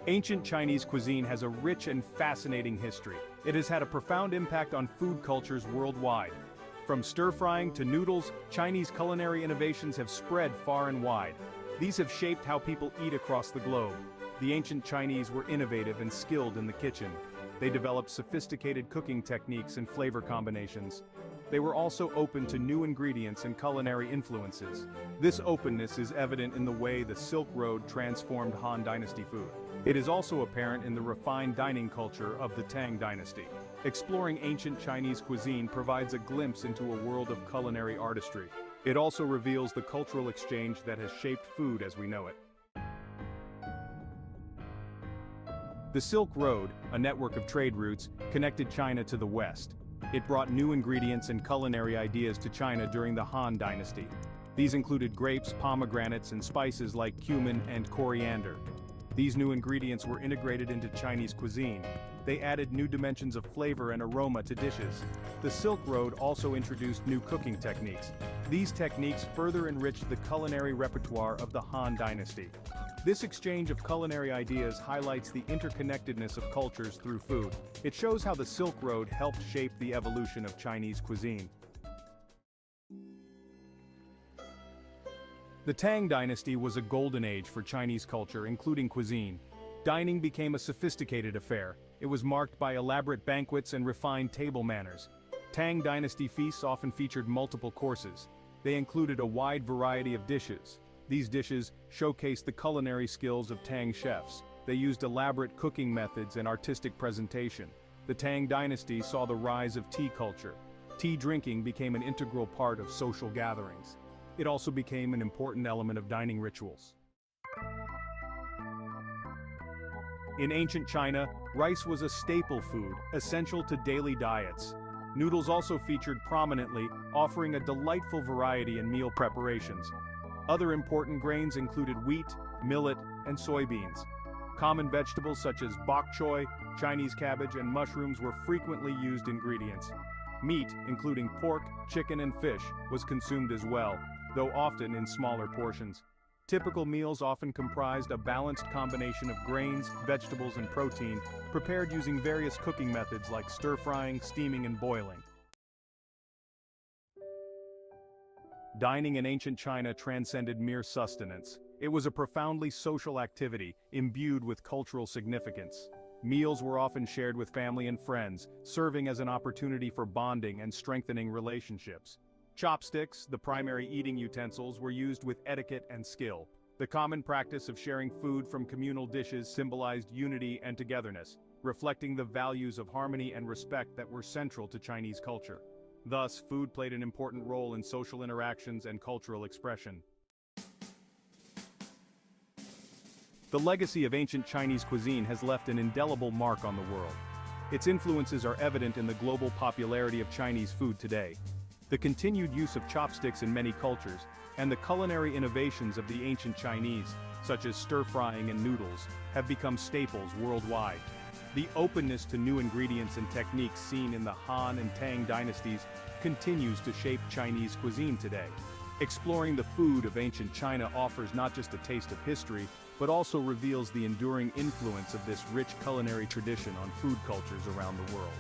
Ancient Chinese cuisine has a rich and fascinating history. It has had a profound impact on food cultures worldwide. From stir-frying to noodles, Chinese culinary innovations have spread far and wide. These have shaped how people eat across the globe. The ancient Chinese were innovative and skilled in the kitchen. They developed sophisticated cooking techniques and flavor combinations. They were also open to new ingredients and culinary influences. This openness is evident in the way the Silk Road transformed Han Dynasty food. It is also apparent in the refined dining culture of the Tang Dynasty. Exploring ancient Chinese cuisine provides a glimpse into a world of culinary artistry. It also reveals the cultural exchange that has shaped food as we know it. The Silk Road, a network of trade routes, connected China to the West. It brought new ingredients and culinary ideas to China during the Han Dynasty. These included grapes, pomegranates, and spices like cumin and coriander. These new ingredients were integrated into Chinese cuisine. They added new dimensions of flavor and aroma to dishes. The Silk Road also introduced new cooking techniques. These techniques further enriched the culinary repertoire of the Han Dynasty. This exchange of culinary ideas highlights the interconnectedness of cultures through food. It shows how the Silk Road helped shape the evolution of Chinese cuisine. The Tang Dynasty was a golden age for Chinese culture, including cuisine. Dining became a sophisticated affair. It was marked by elaborate banquets and refined table manners. Tang Dynasty feasts often featured multiple courses. They included a wide variety of dishes. These dishes showcased the culinary skills of Tang chefs. They used elaborate cooking methods and artistic presentation. The Tang Dynasty saw the rise of tea culture. Tea drinking became an integral part of social gatherings. It also became an important element of dining rituals. In ancient China, rice was a staple food, essential to daily diets. Noodles also featured prominently, offering a delightful variety in meal preparations. Other important grains included wheat, millet, and soybeans. Common vegetables such as bok choy, Chinese cabbage, and mushrooms were frequently used ingredients. Meat, including pork, chicken, and fish, was consumed as well, though often in smaller portions. Typical meals often comprised a balanced combination of grains, vegetables, and protein, prepared using various cooking methods like stir-frying, steaming, and boiling. Dining in ancient China transcended mere sustenance. It was a profoundly social activity, imbued with cultural significance. Meals were often shared with family and friends, serving as an opportunity for bonding and strengthening relationships. Chopsticks, the primary eating utensils, were used with etiquette and skill. The common practice of sharing food from communal dishes symbolized unity and togetherness, reflecting the values of harmony and respect that were central to Chinese culture. Thus, food played an important role in social interactions and cultural expression. The legacy of ancient Chinese cuisine has left an indelible mark on the world. Its influences are evident in the global popularity of Chinese food today. The continued use of chopsticks in many cultures, and the culinary innovations of the ancient Chinese, such as stir-frying and noodles, have become staples worldwide. The openness to new ingredients and techniques seen in the Han and Tang dynasties continues to shape Chinese cuisine today. Exploring the food of ancient China offers not just a taste of history, but also reveals the enduring influence of this rich culinary tradition on food cultures around the world.